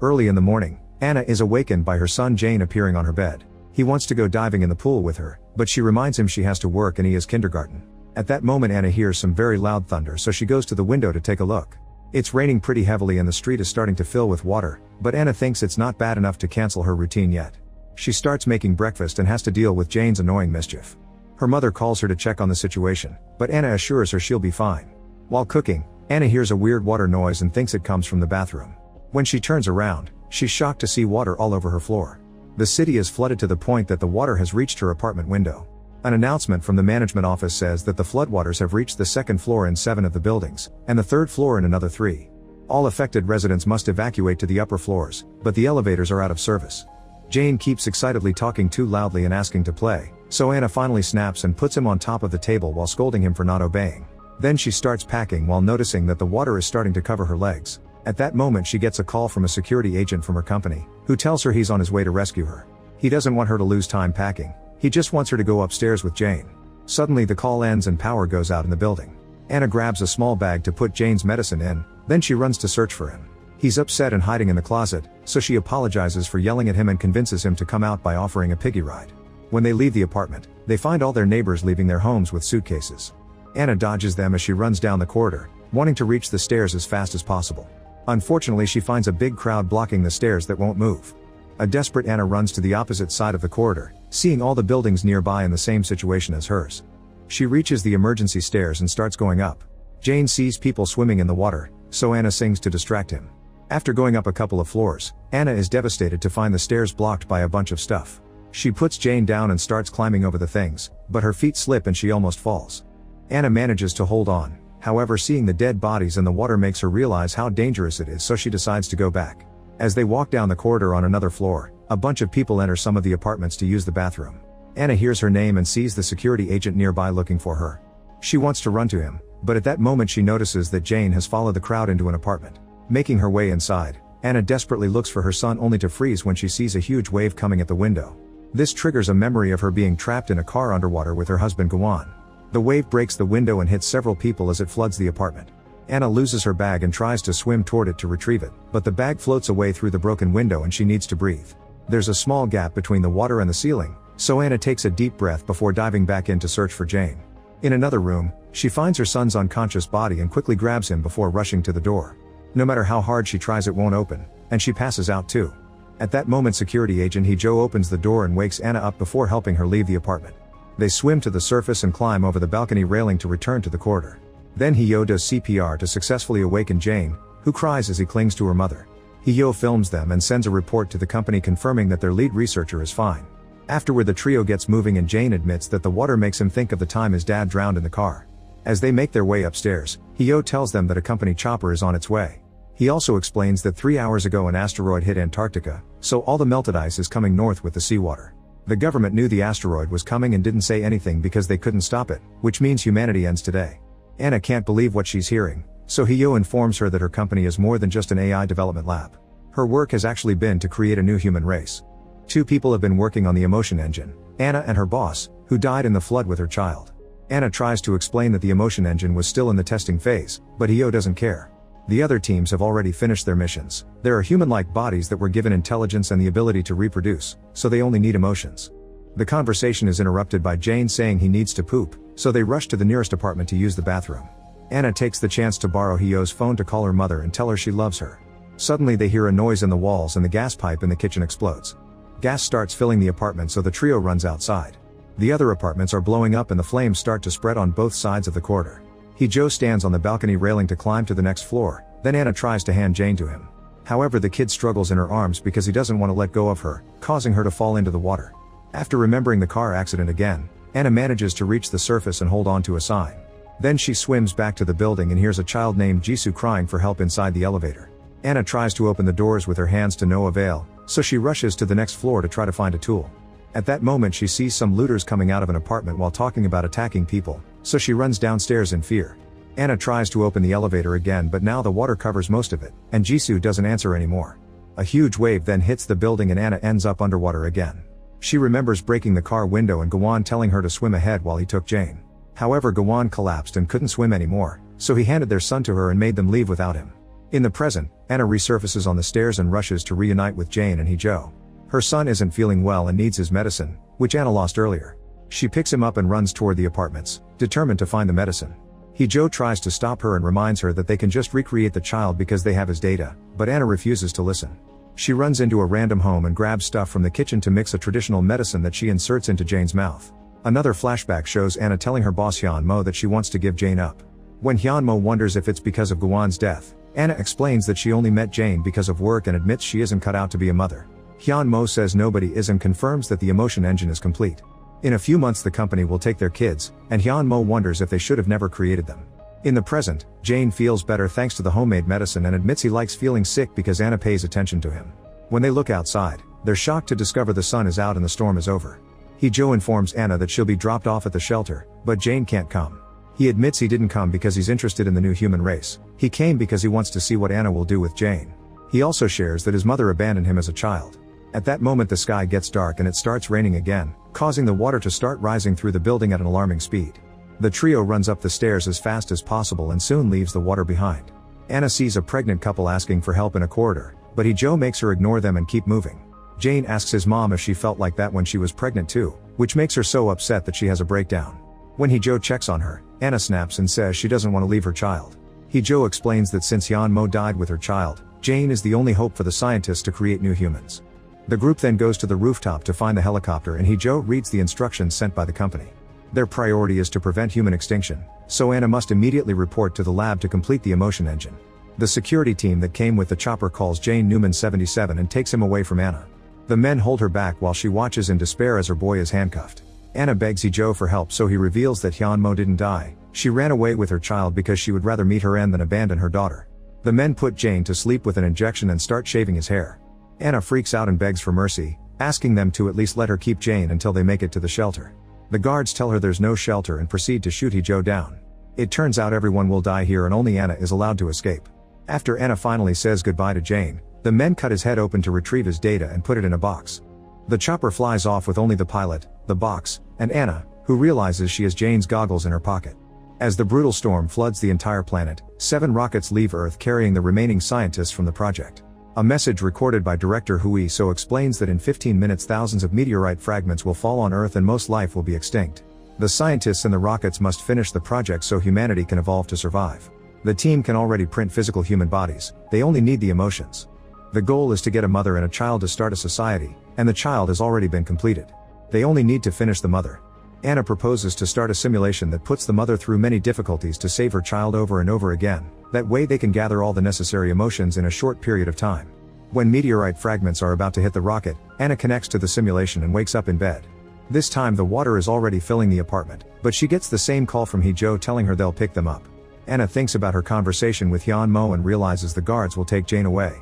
Early in the morning, Anna is awakened by her son Jane appearing on her bed. He wants to go diving in the pool with her, but she reminds him she has to work and he is kindergarten. At that moment Anna hears some very loud thunder, so she goes to the window to take a look. It's raining pretty heavily and the street is starting to fill with water, but Anna thinks it's not bad enough to cancel her routine yet. She starts making breakfast and has to deal with Jane's annoying mischief. Her mother calls her to check on the situation, but Anna assures her she'll be fine. While cooking, Anna hears a weird water noise and thinks it comes from the bathroom. When she turns around, she's shocked to see water all over her floor. The city is flooded to the point that the water has reached her apartment window. An announcement from the management office says that the floodwaters have reached the second floor in 7 of the buildings, and the third floor in another 3. All affected residents must evacuate to the upper floors, but the elevators are out of service. Jane keeps excitedly talking too loudly and asking to play, so Anna finally snaps and puts him on top of the table while scolding him for not obeying. Then she starts packing while noticing that the water is starting to cover her legs. At that moment she gets a call from a security agent from her company, who tells her he's on his way to rescue her. He doesn't want her to lose time packing, he just wants her to go upstairs with Jane. Suddenly the call ends and power goes out in the building. Anna grabs a small bag to put Jane's medicine in, then she runs to search for him. He's upset and hiding in the closet, so she apologizes for yelling at him and convinces him to come out by offering a piggy ride. When they leave the apartment, they find all their neighbors leaving their homes with suitcases. Anna dodges them as she runs down the corridor, wanting to reach the stairs as fast as possible. Unfortunately she finds a big crowd blocking the stairs that won't move. A desperate Anna runs to the opposite side of the corridor, seeing all the buildings nearby in the same situation as hers. She reaches the emergency stairs and starts going up. Jane sees people swimming in the water, so Anna sings to distract him. After going up a couple of floors, Anna is devastated to find the stairs blocked by a bunch of stuff. She puts Jane down and starts climbing over the things, but her feet slip and she almost falls. Anna manages to hold on, however seeing the dead bodies in the water makes her realize how dangerous it is, so she decides to go back. As they walk down the corridor on another floor, a bunch of people enter some of the apartments to use the bathroom. Anna hears her name and sees the security agent nearby looking for her. She wants to run to him, but at that moment she notices that Jane has followed the crowd into an apartment. Making her way inside, Anna desperately looks for her son only to freeze when she sees a huge wave coming at the window. This triggers a memory of her being trapped in a car underwater with her husband Gawan. The wave breaks the window and hits several people as it floods the apartment. Anna loses her bag and tries to swim toward it to retrieve it, but the bag floats away through the broken window and she needs to breathe. There's a small gap between the water and the ceiling, so Anna takes a deep breath before diving back in to search for Jane. In another room, she finds her son's unconscious body and quickly grabs him before rushing to the door. No matter how hard she tries it won't open, and she passes out too. At that moment security agent He-jo opens the door and wakes Anna up before helping her leave the apartment. They swim to the surface and climb over the balcony railing to return to the corridor. Then Hyo does CPR to successfully awaken Jane, who cries as he clings to her mother. Hyo films them and sends a report to the company confirming that their lead researcher is fine. Afterward the trio gets moving and Jane admits that the water makes him think of the time his dad drowned in the car. As they make their way upstairs, Hyo tells them that a company chopper is on its way. He also explains that 3 hours ago an asteroid hit Antarctica, so all the melted ice is coming north with the seawater. The government knew the asteroid was coming and didn't say anything because they couldn't stop it, which means humanity ends today. Anna can't believe what she's hearing, so Hyo informs her that her company is more than just an AI development lab. Her work has actually been to create a new human race. 2 people have been working on the emotion engine, Anna and her boss, who died in the flood with her child. Anna tries to explain that the emotion engine was still in the testing phase, but Hyo doesn't care. The other teams have already finished their missions. There are human-like bodies that were given intelligence and the ability to reproduce, so they only need emotions. The conversation is interrupted by Jane saying he needs to poop, so they rush to the nearest apartment to use the bathroom. Anna takes the chance to borrow Hyo's phone to call her mother and tell her she loves her. Suddenly they hear a noise in the walls and the gas pipe in the kitchen explodes. Gas starts filling the apartment, so the trio runs outside. The other apartments are blowing up and the flames start to spread on both sides of the corridor. Hyo stands on the balcony railing to climb to the next floor, then Anna tries to hand Jane to him. However the kid struggles in her arms because he doesn't want to let go of her, causing her to fall into the water. After remembering the car accident again, Anna manages to reach the surface and hold on to a sign. Then she swims back to the building and hears a child named Jisoo crying for help inside the elevator. Anna tries to open the doors with her hands to no avail, so she rushes to the next floor to try to find a tool. At that moment she sees some looters coming out of an apartment while talking about attacking people, so she runs downstairs in fear. Anna tries to open the elevator again, but now the water covers most of it, and Jisoo doesn't answer anymore. A huge wave then hits the building and Anna ends up underwater again. She remembers breaking the car window and Gawan telling her to swim ahead while he took Jane. However Gawan collapsed and couldn't swim anymore, so he handed their son to her and made them leave without him. In the present, Anna resurfaces on the stairs and rushes to reunite with Jane and Hee-jo. Her son isn't feeling well and needs his medicine, which Anna lost earlier. She picks him up and runs toward the apartments, determined to find the medicine. Hee-jo tries to stop her and reminds her that they can just recreate the child because they have his data, but Anna refuses to listen. She runs into a random home and grabs stuff from the kitchen to mix a traditional medicine that she inserts into Jane's mouth. Another flashback shows Anna telling her boss Hyun-mo that she wants to give Jane up. When Hyun-mo wonders if it's because of Gwan's death, Anna explains that she only met Jane because of work and admits she isn't cut out to be a mother. Hyun-mo says nobody is and confirms that the emotion engine is complete. In a few months the company will take their kids, and Hyun-mo wonders if they should have never created them. In the present, Jane feels better thanks to the homemade medicine and admits he likes feeling sick because Anna pays attention to him. When they look outside, they're shocked to discover the sun is out and the storm is over. Hee-jo informs Anna that she'll be dropped off at the shelter, but Jane can't come. He admits he didn't come because he's interested in the new human race. He came because he wants to see what Anna will do with Jane. He also shares that his mother abandoned him as a child. At that moment the sky gets dark and it starts raining again, causing the water to start rising through the building at an alarming speed. The trio runs up the stairs as fast as possible and soon leaves the water behind. Anna sees a pregnant couple asking for help in a corridor, but Hee-jo makes her ignore them and keep moving. Jane asks his mom if she felt like that when she was pregnant too, which makes her so upset that she has a breakdown. When Hee-jo checks on her, Anna snaps and says she doesn't want to leave her child. Hee-jo explains that since Hyun-mo died with her child, Jane is the only hope for the scientists to create new humans. The group then goes to the rooftop to find the helicopter and Hee-jo reads the instructions sent by the company. Their priority is to prevent human extinction, so Anna must immediately report to the lab to complete the emotion engine. The security team that came with the chopper calls Jane Newman 77 and takes him away from Anna. The men hold her back while she watches in despair as her boy is handcuffed. Anna begs Hee-jo for help so he reveals that Hyun-mo didn't die. She ran away with her child because she would rather meet her end than abandon her daughter. The men put Jane to sleep with an injection and start shaving his hair. Anna freaks out and begs for mercy, asking them to at least let her keep Jane until they make it to the shelter. The guards tell her there's no shelter and proceed to shoot Hee-jo down. It turns out everyone will die here and only Anna is allowed to escape. After Anna finally says goodbye to Jane, the men cut his head open to retrieve his data and put it in a box. The chopper flies off with only the pilot, the box, and Anna, who realizes she has Jane's goggles in her pocket. As the brutal storm floods the entire planet, 7 rockets leave Earth carrying the remaining scientists from the project. A message recorded by director Hui So explains that in 15 minutes thousands of meteorite fragments will fall on Earth and most life will be extinct. The scientists and the rockets must finish the project so humanity can evolve to survive. The team can already print physical human bodies, they only need the emotions. The goal is to get a mother and a child to start a society, and the child has already been completed. They only need to finish the mother. Anna proposes to start a simulation that puts the mother through many difficulties to save her child over and over again, that way they can gather all the necessary emotions in a short period of time. When meteorite fragments are about to hit the rocket, Anna connects to the simulation and wakes up in bed. This time the water is already filling the apartment, but she gets the same call from Hee-jo telling her they'll pick them up. Anna thinks about her conversation with Hyun-mo and realizes the guards will take Jane away.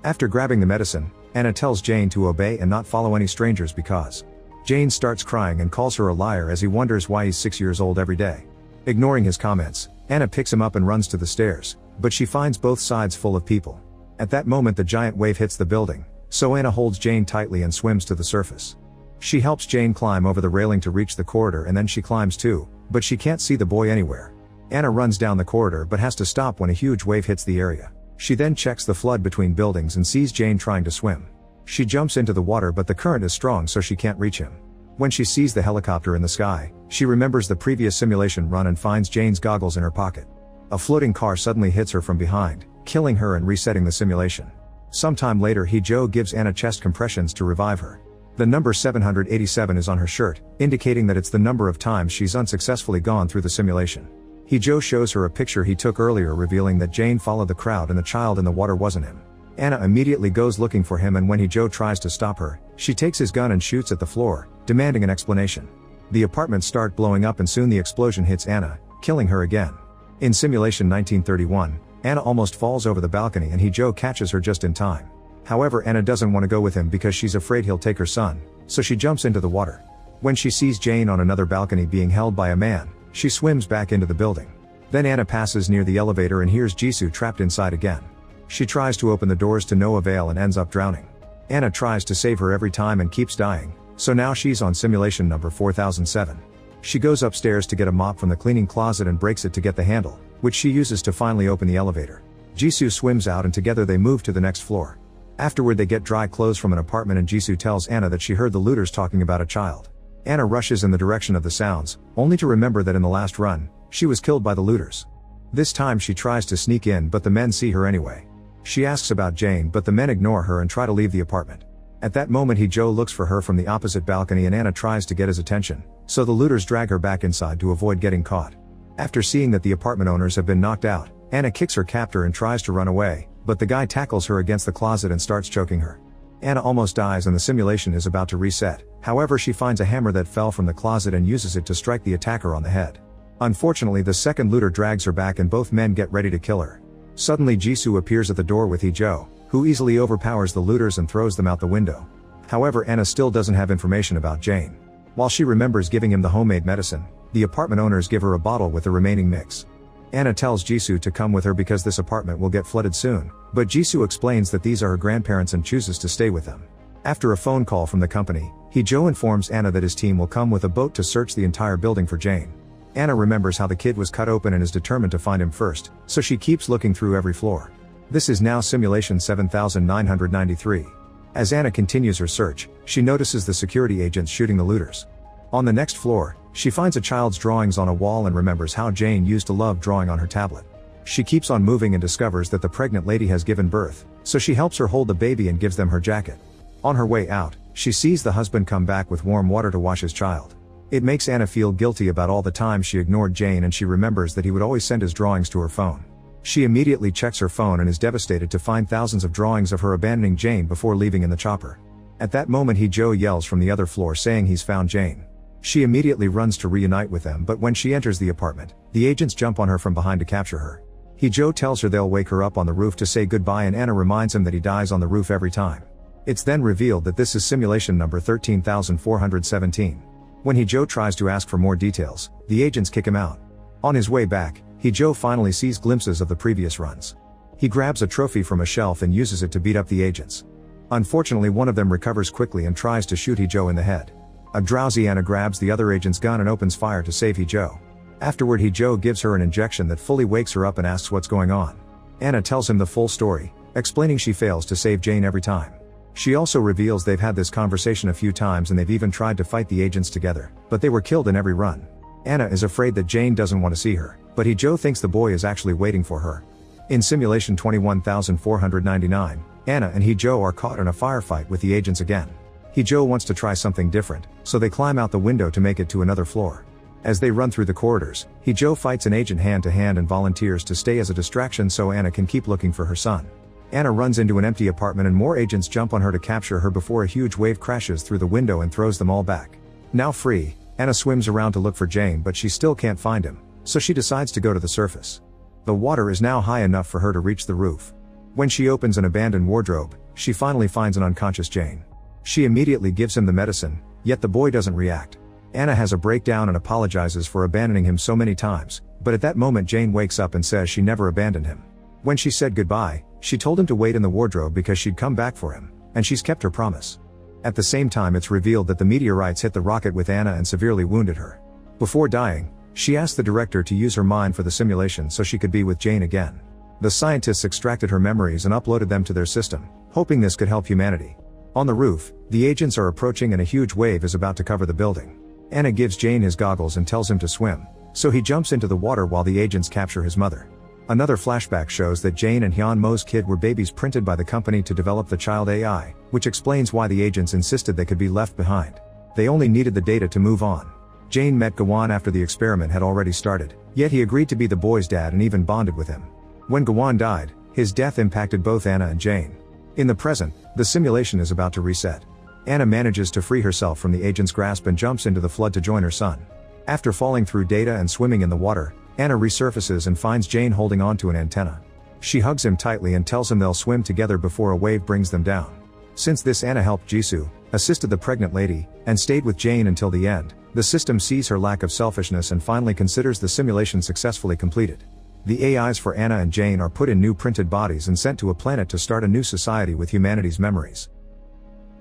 After grabbing the medicine, Anna tells Jane to obey and not follow any strangers because Jane starts crying and calls her a liar as he wonders why he's 6 years old every day. Ignoring his comments, Anna picks him up and runs to the stairs, but she finds both sides full of people. At that moment the giant wave hits the building, so Anna holds Jane tightly and swims to the surface. She helps Jane climb over the railing to reach the corridor and then she climbs too, but she can't see the boy anywhere. Anna runs down the corridor but has to stop when a huge wave hits the area. She then checks the flood between buildings and sees Jane trying to swim. She jumps into the water but the current is strong so she can't reach him. When she sees the helicopter in the sky, she remembers the previous simulation run and finds Jane's goggles in her pocket. A floating car suddenly hits her from behind, killing her and resetting the simulation. Sometime later Hee-jo gives Anna chest compressions to revive her. The number 787 is on her shirt, indicating that it's the number of times she's unsuccessfully gone through the simulation. Hee-jo shows her a picture he took earlier revealing that Jane followed the crowd and the child in the water wasn't him. Anna immediately goes looking for him and when Hee-jo tries to stop her, she takes his gun and shoots at the floor, demanding an explanation. The apartments start blowing up and soon the explosion hits Anna, killing her again. In simulation 1931, Anna almost falls over the balcony and Hee-jo catches her just in time. However, Anna doesn't want to go with him because she's afraid he'll take her son, so she jumps into the water. When she sees Jane on another balcony being held by a man, she swims back into the building. Then Anna passes near the elevator and hears Jisoo trapped inside again. She tries to open the doors to no avail and ends up drowning. Anna tries to save her every time and keeps dying, so now she's on simulation number 4007. She goes upstairs to get a mop from the cleaning closet and breaks it to get the handle, which she uses to finally open the elevator. Jisoo swims out and together they move to the next floor. Afterward they get dry clothes from an apartment and Jisoo tells Anna that she heard the looters talking about a child. Anna rushes in the direction of the sounds, only to remember that in the last run, she was killed by the looters. This time she tries to sneak in but the men see her anyway. She asks about Jane but the men ignore her and try to leave the apartment. At that moment Hee-jo looks for her from the opposite balcony and Anna tries to get his attention, so the looters drag her back inside to avoid getting caught. After seeing that the apartment owners have been knocked out, Anna kicks her captor and tries to run away, but the guy tackles her against the closet and starts choking her. Anna almost dies and the simulation is about to reset, however she finds a hammer that fell from the closet and uses it to strike the attacker on the head. Unfortunately the second looter drags her back and both men get ready to kill her. Suddenly Jisoo appears at the door with Hee-jo, who easily overpowers the looters and throws them out the window. However Anna still doesn't have information about Jane. While she remembers giving him the homemade medicine, the apartment owners give her a bottle with the remaining mix. Anna tells Jisoo to come with her because this apartment will get flooded soon, but Jisoo explains that these are her grandparents and chooses to stay with them. After a phone call from the company, Hee-jo informs Anna that his team will come with a boat to search the entire building for Jane. Anna remembers how the kid was cut open and is determined to find him first, so she keeps looking through every floor. This is now simulation 7993. As Anna continues her search, she notices the security agents shooting the looters. On the next floor, she finds a child's drawings on a wall and remembers how Jane used to love drawing on her tablet. She keeps on moving and discovers that the pregnant lady has given birth, so she helps her hold the baby and gives them her jacket. On her way out, she sees the husband come back with warm water to wash his child. It makes Anna feel guilty about all the time she ignored Jane and she remembers that he would always send his drawings to her phone. She immediately checks her phone and is devastated to find thousands of drawings of her abandoning Jane before leaving in the chopper. At that moment Hee-jo yells from the other floor saying he's found Jane. She immediately runs to reunite with them but when she enters the apartment, the agents jump on her from behind to capture her. Hee-jo tells her they'll wake her up on the roof to say goodbye and Anna reminds him that he dies on the roof every time. It's then revealed that this is simulation number 13417. When Hee-jo tries to ask for more details, the agents kick him out. On his way back, Hee-jo finally sees glimpses of the previous runs. He grabs a trophy from a shelf and uses it to beat up the agents. Unfortunately one of them recovers quickly and tries to shoot Hee-jo in the head. A drowsy Anna grabs the other agent's gun and opens fire to save Hee-jo. Afterward Hee-jo gives her an injection that fully wakes her up and asks what's going on. Anna tells him the full story, explaining she fails to save Jane every time. She also reveals they've had this conversation a few times and they've even tried to fight the agents together, but they were killed in every run. Anna is afraid that Jane doesn't want to see her, but Hee-jo thinks the boy is actually waiting for her. In simulation 21499, Anna and Hee-jo are caught in a firefight with the agents again. Hee-jo wants to try something different, so they climb out the window to make it to another floor. As they run through the corridors, Hee-jo fights an agent hand to hand and volunteers to stay as a distraction so Anna can keep looking for her son. Anna runs into an empty apartment and more agents jump on her to capture her before a huge wave crashes through the window and throws them all back. Now free, Anna swims around to look for Jane but she still can't find him, so she decides to go to the surface. The water is now high enough for her to reach the roof. When she opens an abandoned wardrobe, she finally finds an unconscious Jane. She immediately gives him the medicine, yet the boy doesn't react. Anna has a breakdown and apologizes for abandoning him so many times, but at that moment Jane wakes up and says she never abandoned him. When she said goodbye, she told him to wait in the wardrobe because she'd come back for him, and she's kept her promise. At the same time it's revealed that the meteorites hit the rocket with Anna and severely wounded her. Before dying, she asked the director to use her mind for the simulation so she could be with Jane again. The scientists extracted her memories and uploaded them to their system, hoping this could help humanity. On the roof, the agents are approaching and a huge wave is about to cover the building. Anna gives Jane his goggles and tells him to swim, so he jumps into the water while the agents capture his mother. Another flashback shows that Jane and Hyun Mo's kid were babies printed by the company to develop the child AI, which explains why the agents insisted they could be left behind. They only needed the data to move on. Jane met Gawon after the experiment had already started, yet he agreed to be the boy's dad and even bonded with him. When Gawon died, his death impacted both Anna and Jane. In the present, the simulation is about to reset. Anna manages to free herself from the agent's grasp and jumps into the flood to join her son. After falling through data and swimming in the water, Anna resurfaces and finds Jane holding onto an antenna. She hugs him tightly and tells him they'll swim together before a wave brings them down. Since this, Anna helped Jisoo, assisted the pregnant lady, and stayed with Jane until the end. The system sees her lack of selfishness and finally considers the simulation successfully completed. The AIs for Anna and Jane are put in new printed bodies and sent to a planet to start a new society with humanity's memories.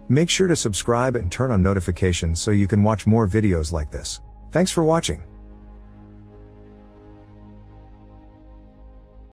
Make sure to subscribe and turn on notifications so you can watch more videos like this. Thanks for watching.